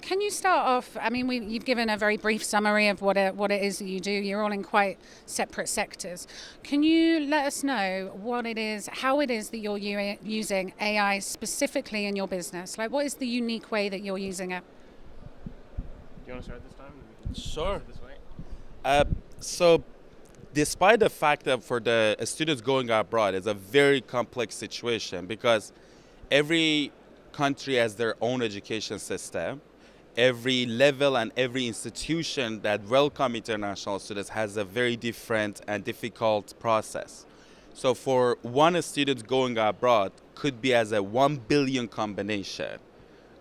can you start off, I mean, you've given a very brief summary of what it is that you do. You're all in quite separate sectors. Can you let us know what it is, how it is that you're using AI specifically in your business? Like, what is the unique way that you're using it? Do you want to start this time? Sure. This way? So despite the fact that for the students going abroad, it's a very complex situation because every country has their own education system. Every level and every institution that welcome international students has a very different and difficult process. So for one student going abroad could be as a 1 billion combination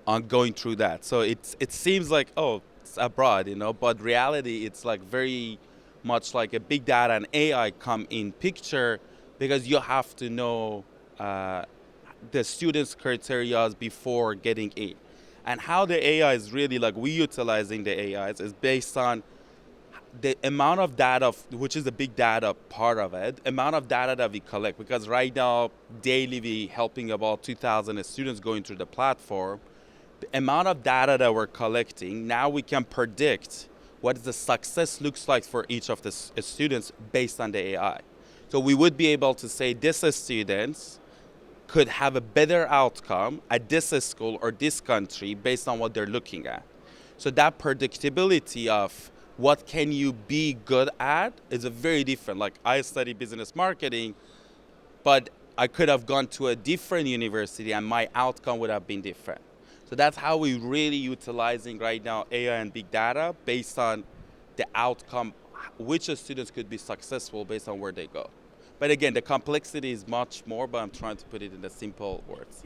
on going through that. So it seems like, oh, it's abroad, but reality it's like very much like a big data and AI come in picture because you have to know the students' criteria before getting in. And how the AI is really like we utilizing the AIs is based on the amount of data, which is the big data part of it, amount of data that we collect. Because right now, daily we helping about 2,000 students going through the platform. The amount of data that we're collecting, now we can predict what the success looks like for each of the students based on the AI. So we would be able to say this students could have a better outcome at this school or this country based on what they're looking at. So that predictability of what can you be good at is a very different. Like I study business marketing, but I could have gone to a different university and my outcome would have been different. So that's how we're really utilizing right now AI and big data based on the outcome, which students could be successful based on where they go. But again, the complexity is much more, but I'm trying to put it in the simple words.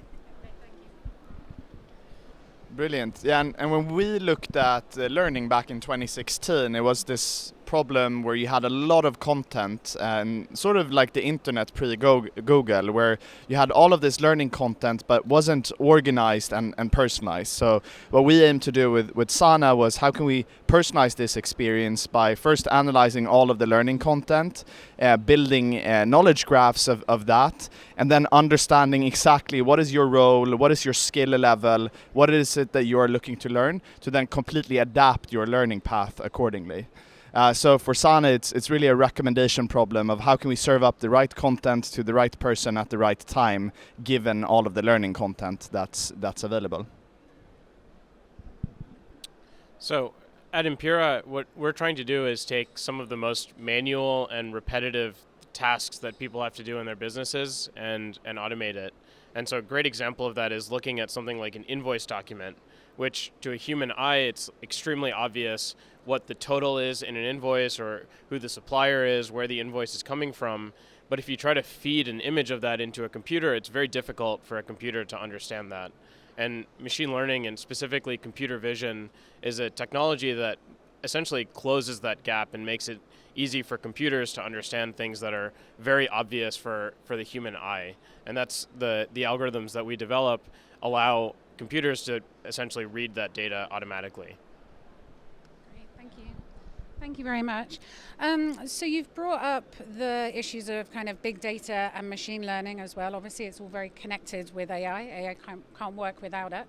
Brilliant. Yeah, and when we looked at learning back in 2016, it was this problem where you had a lot of content and sort of like the internet pre-Google, where you had all of this learning content but wasn't organized and personalized. So what we aimed to do with Sana was how can we personalize this experience by first analyzing all of the learning content, building knowledge graphs of that, and then understanding exactly what is your role, what is your skill level, what is it that you are looking to learn, to then completely adapt your learning path accordingly. So for Sana, it's really a recommendation problem of how can we serve up the right content to the right person at the right time, given all of the learning content that's available. So at Impira, what we're trying to do is take some of the most manual and repetitive tasks that people have to do in their businesses and automate it. And so a great example of that is looking at something like an invoice document, which to a human eye, it's extremely obvious what the total is in an invoice or who the supplier is, where the invoice is coming from. But if you try to feed an image of that into a computer, it's very difficult for a computer to understand that. And machine learning, and specifically computer vision, is a technology that essentially closes that gap and makes it easy for computers to understand things that are very obvious for the human eye. And that's the algorithms that we develop allow computers to essentially read that data automatically. Great, thank you. Thank you very much. So you've brought up the issues of kind of big data and machine learning as well. Obviously, it's all very connected with AI. AI can't work without it.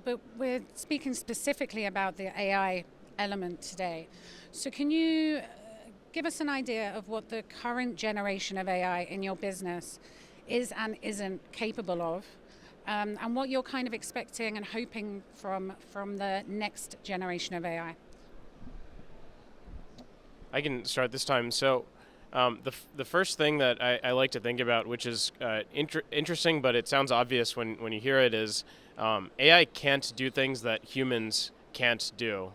But we're speaking specifically about the AI element today. So can you give us an idea of what the current generation of AI in your business is and isn't capable of? And what you're kind of expecting and hoping from the next generation of AI. I can start this time. So the first thing that I like to think about, which is interesting, but it sounds obvious when you hear it, is AI can't do things that humans can't do.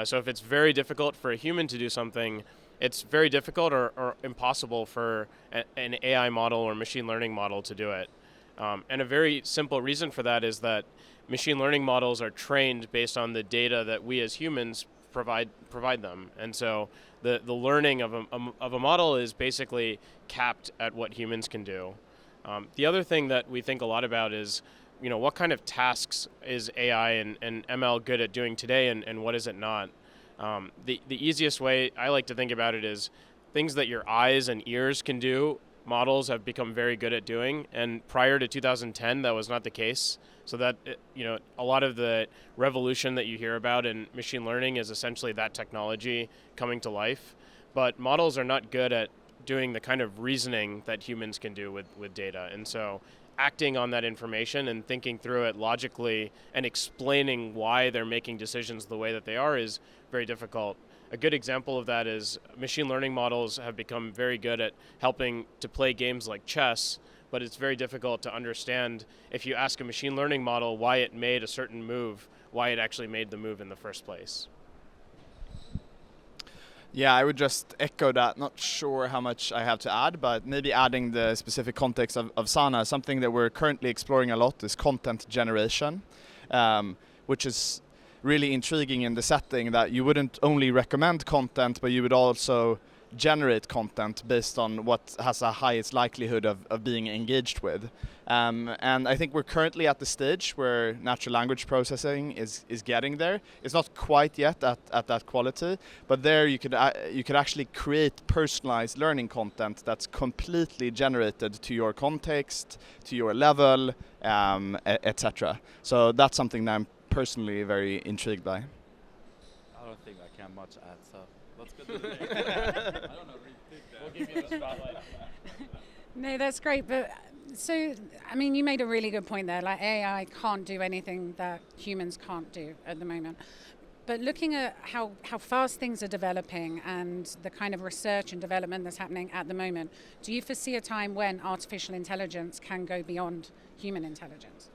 So if it's very difficult for a human to do something, it's very difficult or impossible for an AI model or machine learning model to do it. And a very simple reason for that is that machine learning models are trained based on the data that we as humans provide them. And so the learning of a model is basically capped at what humans can do. The other thing that we think a lot about is, what kind of tasks is AI and ML good at doing today and what is it not? The easiest way I like to think about it is things that your eyes and ears can do models have become very good at doing, and prior to 2010 that was not the case. So that, a lot of the revolution that you hear about in machine learning is essentially that technology coming to life. But models are not good at doing the kind of reasoning that humans can do with data. And so acting on that information and thinking through it logically and explaining why they're making decisions the way that they are is very difficult. A good example of that is machine learning models have become very good at helping to play games like chess, but it's very difficult to understand if you ask a machine learning model why it made a certain move, why it actually made the move in the first place. Yeah, I would just echo that. Not sure how much I have to add, but maybe adding the specific context of Sana. Something that we're currently exploring a lot is content generation, which is really intriguing in the setting that you wouldn't only recommend content, but you would also generate content based on what has a highest likelihood of being engaged with. And I think we're currently at the stage where natural language processing is getting there. It's not quite yet at that quality, but there you could actually create personalized learning content that's completely generated to your context, to your level, etc. So that's something that I'm personally very intrigued by. I don't think I can much add, so let's go to the next. I don't know, We'll give you the spotlight. No, that's great. But so, I mean, you made a really good point there. Like AI can't do anything that humans can't do at the moment. But looking at how fast things are developing and the kind of research and development that's happening at the moment, do you foresee a time when artificial intelligence can go beyond human intelligence?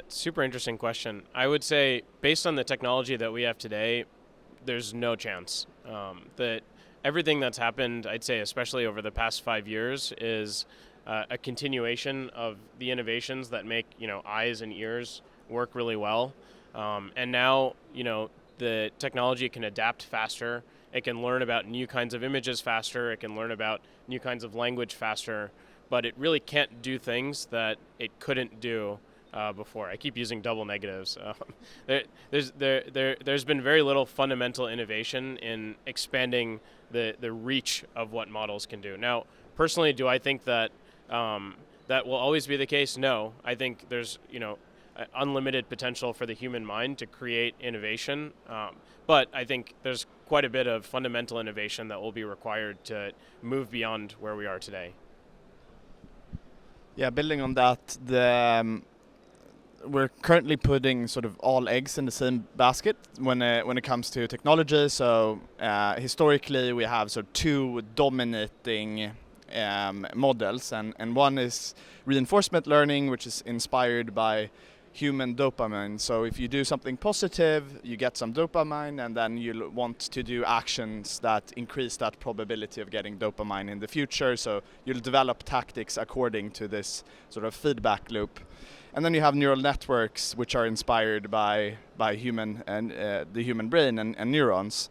Super interesting question. I would say, based on the technology that we have today, there's no chance. That everything that's happened, I'd say, especially over the past 5 years, is a continuation of the innovations that make eyes and ears work really well. And now the technology can adapt faster. It can learn about new kinds of images faster. It can learn about new kinds of language faster. But it really can't do things that it couldn't do before. I keep using double negatives. There's been very little fundamental innovation in expanding the reach of what models can do. Now, personally, do I think that that will always be the case? No. I think there's unlimited potential for the human mind to create innovation, but I think there's quite a bit of fundamental innovation that will be required to move beyond where we are today. Yeah, building on that, we're currently putting sort of all eggs in the same basket when it comes to technology. So historically, we have sort of two dominating models, and one is reinforcement learning, which is inspired by human dopamine. So if you do something positive, you get some dopamine, and then you want to do actions that increase that probability of getting dopamine in the future. So you'll develop tactics according to this sort of feedback loop. And then you have neural networks, which are inspired by human and the human brain and neurons.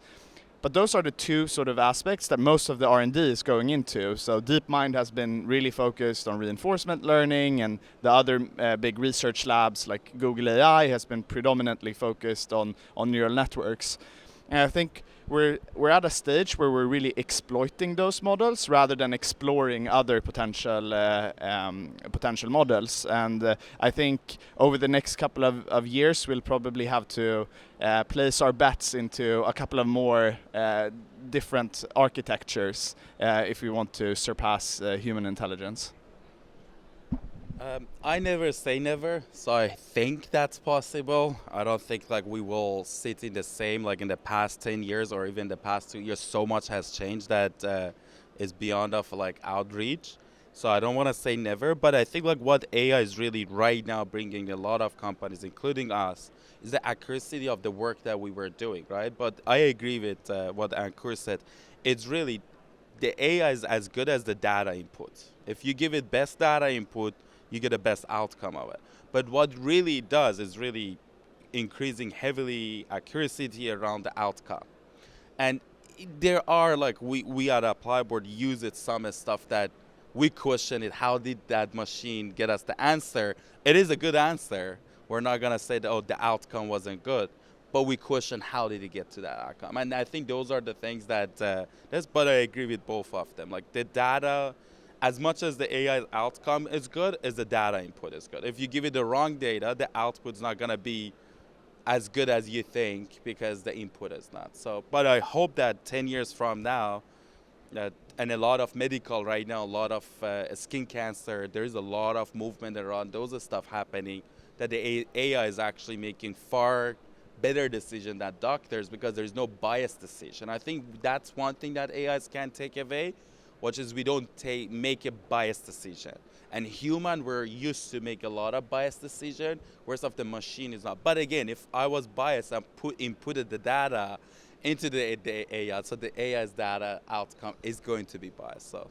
But those are the two sort of aspects that most of the R&D is going into. So DeepMind has been really focused on reinforcement learning, and the other big research labs like Google AI has been predominantly focused on neural networks. And I think we're at a stage where we're really exploiting those models rather than exploring other potential models. And I think over the next couple of years, we'll probably have to place our bets into a couple of more different architectures if we want to surpass human intelligence. I never say never, so I think that's possible. I don't think we will sit in the same in the past 10 years or even the past 2 years. So much has changed that is beyond of outreach. So I don't want to say never, but I think what AI is really right now bringing a lot of companies, including us, is the accuracy of the work that we were doing, right? But I agree with what Ankur said. It's really, the AI is as good as the data input. If you give it best data input, you get the best outcome of it. But what really does is really increasing heavily accuracy around the outcome. And there are we at ApplyBoard use it some stuff that we question it. How did that machine get us the answer? It is a good answer. We're not gonna say that the outcome wasn't good. but we question how did it get to that outcome. And I think those are the things that, but I agree with both of them. Like the data, as much as the AI outcome is good, is the data input is good. If you give it the wrong data, the output's not gonna be as good as you think because the input is not. So, but I hope that 10 years from now, and a lot of medical right now, a lot of skin cancer, there's a lot of movement around those stuff happening, that the AI is actually making far better decision than doctors because there's no biased decision. I think that's one thing that AIs can take away, which is we don't make a biased decision. And human, we're used to make a lot of biased decision, whereas of the machine is not. But again, if I was biased and inputted the data into the AI, so the AI's data outcome is going to be biased. So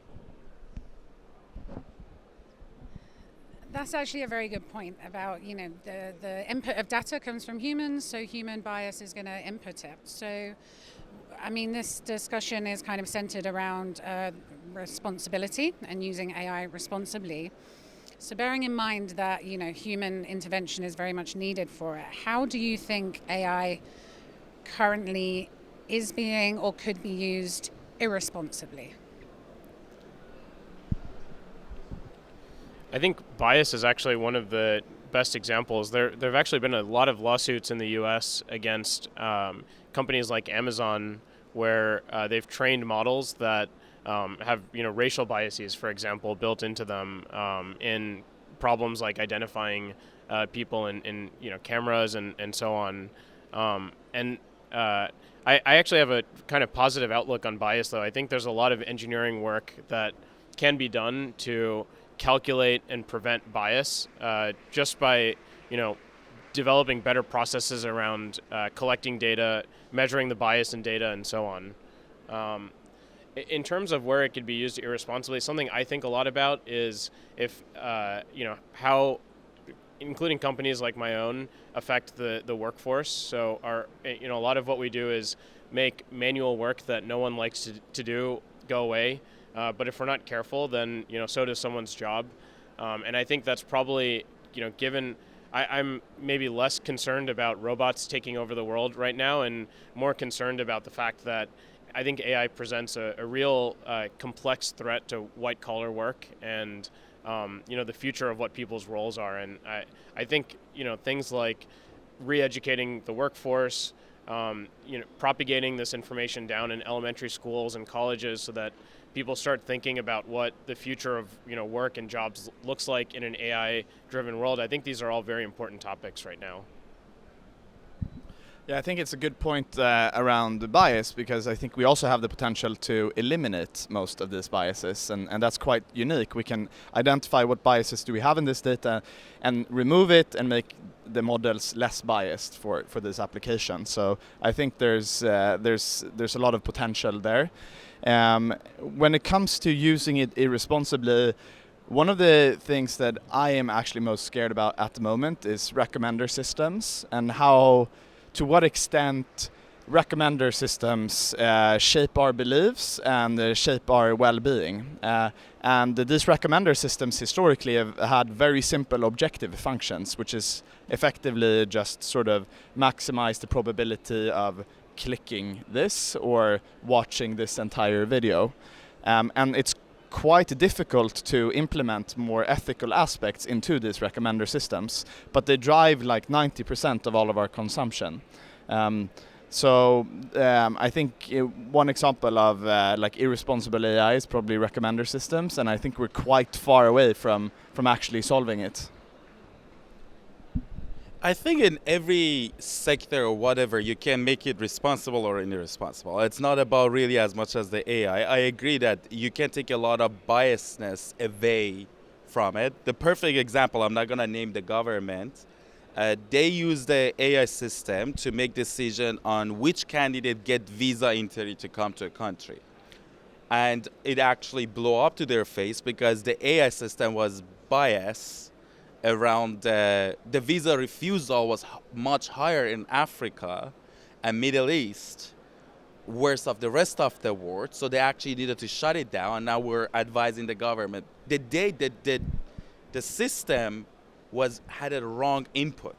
that's actually a very good point about, the input of data comes from humans, so human bias is going to input it. So, I mean, this discussion is kind of centered around responsibility and using AI responsibly. So bearing in mind that, human intervention is very much needed for it, how do you think AI currently is being or could be used irresponsibly? I think bias is actually one of the best examples. There have actually been a lot of lawsuits in the U.S. against companies like Amazon, where they've trained models that have racial biases, for example, built into them in problems like identifying people in cameras and so on. I actually have a kind of positive outlook on bias, though. I think there's a lot of engineering work that can be done to calculate and prevent bias just by developing better processes around collecting data, measuring the bias in data, and so on. In terms of where it could be used irresponsibly, something I think a lot about is if how including companies like my own affect the workforce. So a lot of what we do is make manual work that no one likes to do go away. But if we're not careful, then so does someone's job, and I think that's probably given. I'm maybe less concerned about robots taking over the world right now, and more concerned about the fact that I think AI presents a real complex threat to white collar work and the future of what people's roles are. And I think things like re-educating the workforce, propagating this information down in elementary schools and colleges so that people start thinking about what the future of work and jobs looks like in an AI-driven world. I think these are all very important topics right now. Yeah, I think it's a good point around the bias, because I think we also have the potential to eliminate most of these biases, and that's quite unique. We can identify what biases do we have in this data and remove it and make the models less biased for this application. So I think there's a lot of potential there. When it comes to using it irresponsibly, one of the things that I am actually most scared about at the moment is recommender systems, and to what extent recommender systems shape our beliefs and shape our well-being. And these recommender systems historically have had very simple objective functions, which is effectively just sort of maximize the probability of clicking this or watching this entire video. And it's quite difficult to implement more ethical aspects into these recommender systems, but they drive like 90% of all of our consumption. I think one example of like irresponsible AI is probably recommender systems, and I think we're quite far away from actually solving it. I think in every sector or whatever, you can make it responsible or irresponsible. It's not about really as much as the AI. I agree that you can take a lot of biasness away from it. The perfect example, I'm not going to name the government, they use the AI system to make decision on which candidate get visa entry to come to a country. And it actually blew up to their face because the AI system was biased around the visa refusal was much higher in Africa and Middle East, worse of the rest of the world. So they actually needed to shut it down, and now we're advising the government. The day that the system had a wrong input.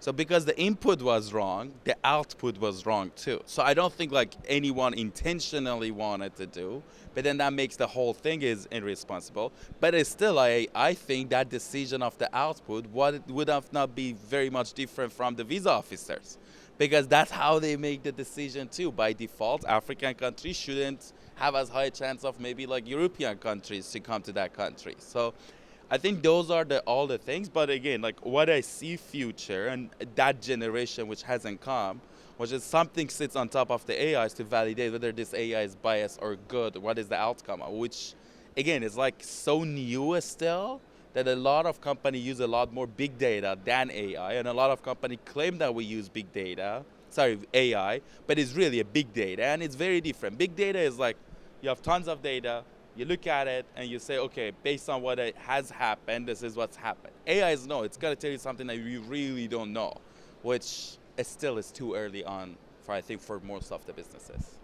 So because the input was wrong, the output was wrong too. So I don't think like anyone intentionally wanted to do, but then that makes the whole thing is irresponsible. But it's still, I think that decision of the output would have not be very much different from the visa officers, because that's how they make the decision too. By default, African countries shouldn't have as high a chance of maybe like European countries to come to that country. So I think those are all the things. But again, like what I see future and that generation which hasn't come, which is something sits on top of the AIs to validate whether this AI is biased or good, what is the outcome, which again is like so new still that a lot of companies use a lot more big data than AI, and a lot of companies claim that we use AI, but it's really a big data, and it's very different. Big data is like you have tons of data, you look at it and you say, okay, based on what has happened, this is what's happened. AI is no, it's got to tell you something that you really don't know, which still is too early on I think for most of the businesses.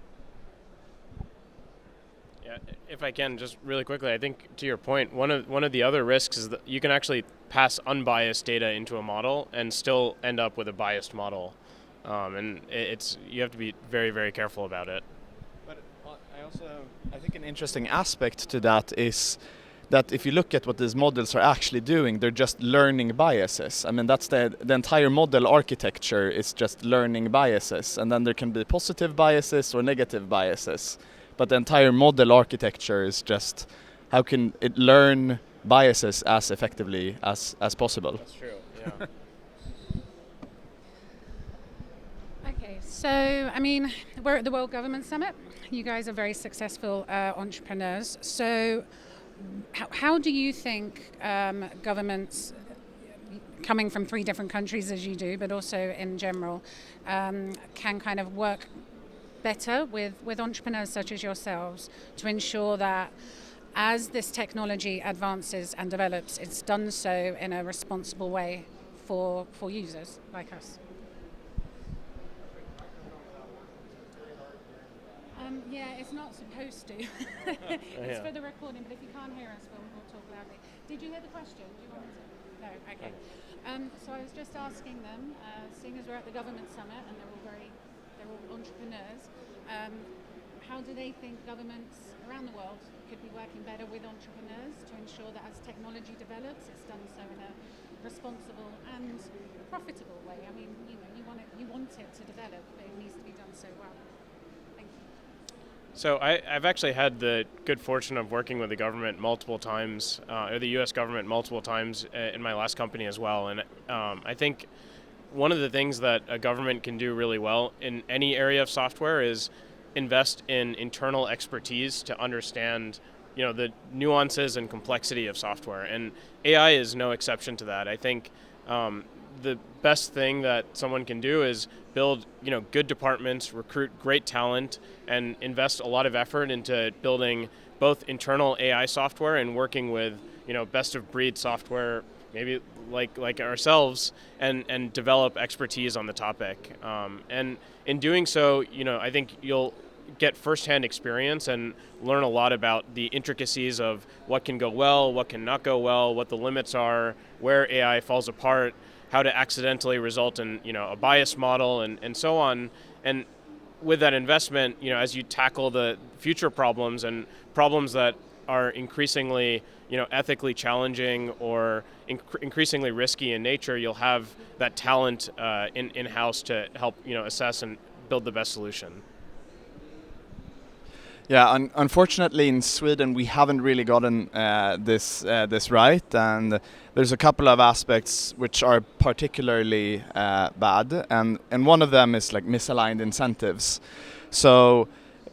Yeah, if I can, just really quickly, I think to your point, one of the other risks is that you can actually pass unbiased data into a model and still end up with a biased model, and you have to be very, very careful about it. But I think an interesting aspect to that is that if you look at what these models are actually doing, they're just learning biases. I mean, that's the entire model architecture is just learning biases, and then there can be positive biases or negative biases. But the entire model architecture is just how can it learn biases as effectively as possible. That's true, yeah. Okay, so I mean, we're at the World Government Summit. You guys are very successful entrepreneurs. So how do you think governments, coming from 3 different countries as you do, but also in general, can kind of work better with entrepreneurs such as yourselves to ensure that as this technology advances and develops, it's done so in a responsible way for users like us? Yeah, it's not supposed to. It's for the recording, but if you can't hear us, we'll talk loudly. Did you hear the question? Do you want me to? No, okay. So I was just asking them, seeing as we're at the government summit and they're all entrepreneurs, how do they think governments around the world could be working better with entrepreneurs to ensure that as technology develops, it's done so in a responsible and profitable way? I mean, you want it to develop, but it needs to be done so well. Thank you. So I've actually had the good fortune of working with the government multiple times, or the U.S. government multiple times in my last company as well. And I think one of the things that a government can do really well in any area of software is invest in internal expertise to understand, the nuances and complexity of software. And AI is no exception to that. I think the best thing that someone can do is build, good departments, recruit great talent, and invest a lot of effort into building both internal AI software and working with, best of breed software, maybe like ourselves, and develop expertise on the topic. And in doing so, I think you'll get firsthand experience and learn a lot about the intricacies of what can go well, what can not go well, what the limits are, where AI falls apart, how to accidentally result in a bias model, and so on. And with that investment, as you tackle the future problems and problems that are increasingly ethically challenging or increasingly risky in nature, you'll have that talent in-house to help assess and build the best solution. Yeah, unfortunately in Sweden we haven't really gotten this right, and there's a couple of aspects which are particularly bad, and one of them is like misaligned incentives. So,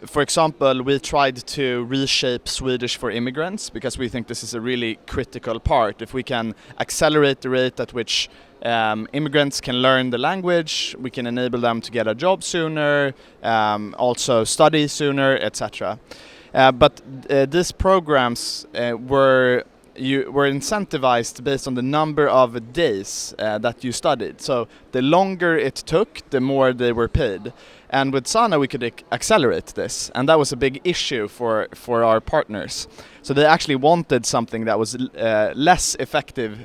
for example, we tried to reshape Swedish for immigrants because we think this is a really critical part. If we can accelerate the rate at which immigrants can learn the language, we can enable them to get a job sooner, also study sooner, etc. But these programs were you were incentivized based on the number of days that you studied. So the longer it took, the more they were paid. And with Sana, we could accelerate this, and that was a big issue for our partners. So they actually wanted something that was less effective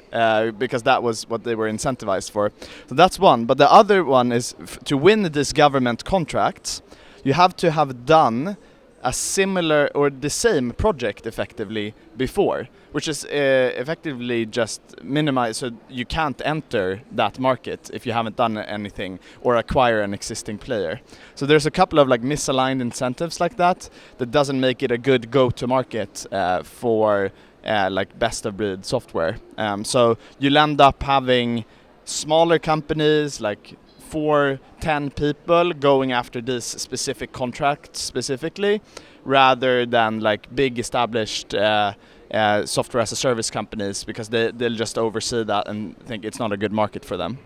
because that was what they were incentivized for. So that's one. But the other one is to win these government contracts, you have to have done a similar or the same project effectively before, which is effectively just minimized, so you can't enter that market if you haven't done anything or acquire an existing player. So there's a couple of like misaligned incentives like that doesn't make it a good go-to-market for like best-of-breed software. So you'll end up having smaller companies like 4-10 people going after this specific contract specifically, rather than like big established software as a service companies, because they'll just oversee that and think it's not a good market for them.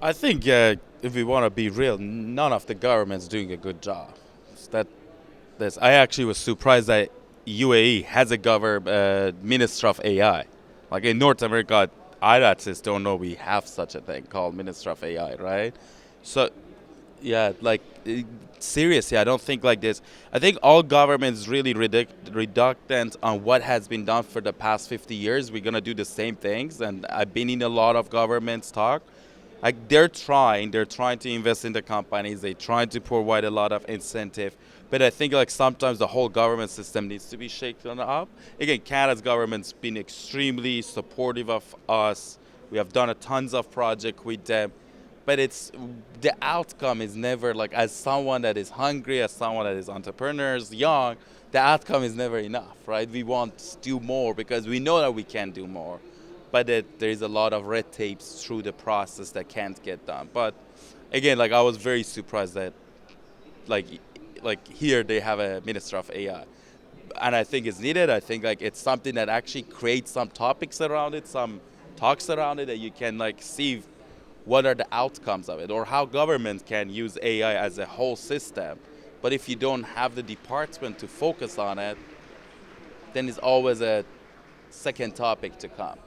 I think if we want to be real, none of the government's doing a good job. I actually was surprised that UAE has a Minister of AI. Like in North America, IDATs don't know we have such a thing called Minister of AI, right? So, yeah, like seriously, I don't think like this. I think all governments really reductant on what has been done for the past 50 years. We're gonna do the same things, and I've been in a lot of governments talk. Like they're trying to invest in the companies. They're trying to provide a lot of incentive. But I think like sometimes the whole government system needs to be shaken up. Again, Canada's government's been extremely supportive of us. We have done tons of projects with them. But the outcome is never like, as someone that is hungry, as someone that is entrepreneurs, young, the outcome is never enough, right? We want to do more because we know that we can do more. But there is a lot of red tapes through the process that can't get done. But again, like I was very surprised that like here they have a Minister of AI, and I think it's needed. I think like it's something that actually creates some topics around it, some talks around it, that you can like see what are the outcomes of it, or how government can use AI as a whole system. But if you don't have the department to focus on it, then it's always a second topic to come.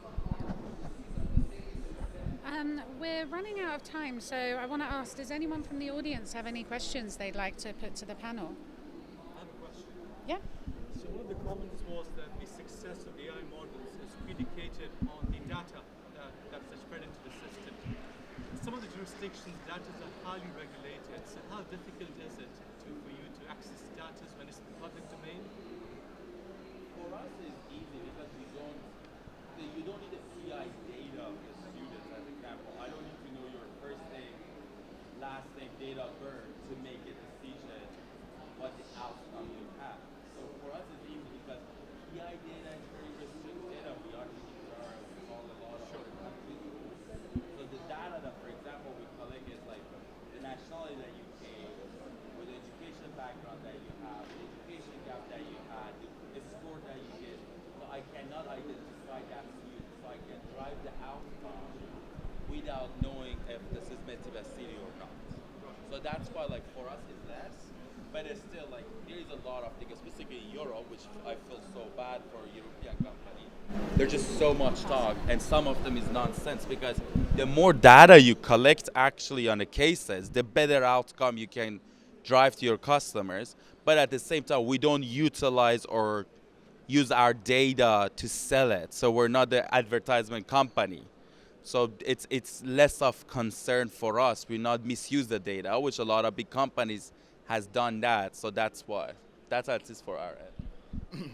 We're running out of time, so I want to ask, does anyone from the audience have any questions they'd like to put to the panel? I have a question. Yeah. So one of the comments was that the success of AI models is predicated on the data that's fed into the system. In some of the jurisdictions, data are highly regulated. So how difficult is it for you to access data when it's in the public domain? For us, it's easy because you don't need the PI data of the students. As an example, I don't need to know your first name, last name, date of birth to make a decision what the outcome you have. So for us, it's easy because PI data is very restricted data. We are all a lot of other countries. So the data that, for example, we collect is like the nationality that you came, with the education background that you have, the education gap that you had, the score that you get. So I cannot identify that student. So I can drive the outcome without knowing if this is Meti Basiri or not. So that's why, like, for us it's less, but it's still like there is a lot of things, specifically in Europe, which I feel so bad for European companies. There's just so much talk, and some of them is nonsense, because the more data you collect actually on the cases, the better outcome you can drive to your customers. But at the same time, we don't utilize or use our data to sell it. So we're not the advertisement company. So it's less of concern for us. We not misuse the data, which a lot of big companies has done that. So that's why. That's how it is for our end.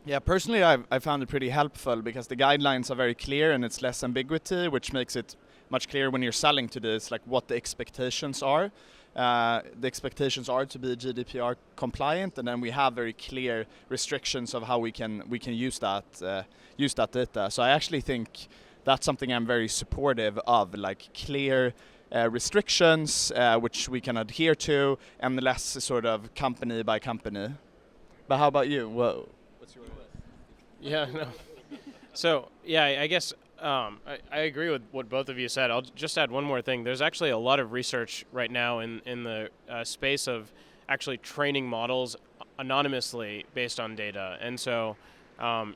Yeah, personally, I found it pretty helpful because the guidelines are very clear and it's less ambiguity, which makes it much clearer when you're selling to this, like what the expectations are. The expectations are to be GDPR compliant, and then we have very clear restrictions of how we can use that data. So I actually think that's something I'm very supportive of, like clear restrictions which we can adhere to, and less sort of company by company. But how about you? What's your? Yeah, no. So, yeah, I guess I agree with what both of you said. I'll just add one more thing. There's actually a lot of research right now in the space of actually training models anonymously based on data. And so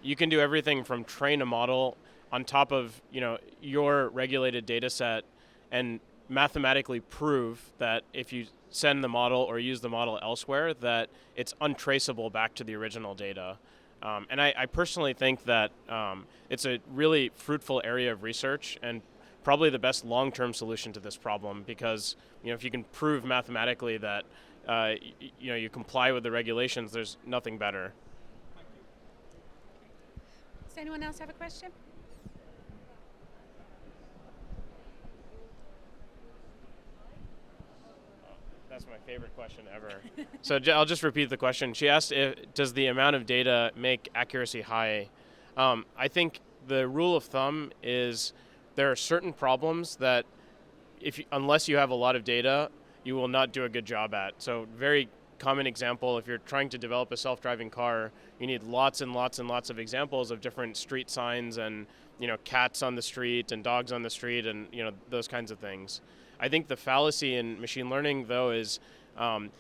You can do everything from train a model on top of your regulated data set and mathematically prove that if you send the model or use the model elsewhere, that it's untraceable back to the original data. And I personally think that it's a really fruitful area of research and probably the best long-term solution to this problem, because if you can prove mathematically that you comply with the regulations, there's nothing better. Does anyone else have a question? That's my favorite question ever. So I'll just repeat the question. She asked, does the amount of data make accuracy high? I think the rule of thumb is there are certain problems that unless you have a lot of data, you will not do a good job at. So very common example, if you're trying to develop a self-driving car, you need lots and lots and lots of examples of different street signs and cats on the street and dogs on the street and those kinds of things. I think the fallacy in machine learning, though, is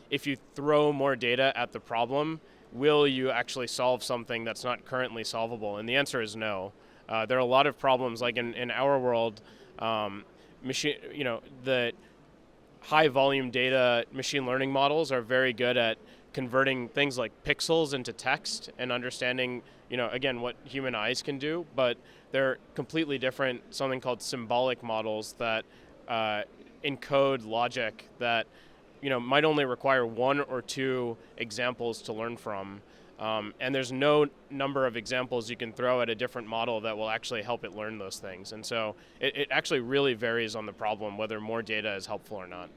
if you throw more data at the problem, will you actually solve something that's not currently solvable? And the answer is no. There are a lot of problems, like in our world, the high volume data machine learning models are very good at converting things like pixels into text and understanding, again, what human eyes can do, but they're completely different, something called symbolic models that encode logic that might only require one or two examples to learn from. And there's no number of examples you can throw at a different model that will actually help it learn those things. And so it actually really varies on the problem whether more data is helpful or not.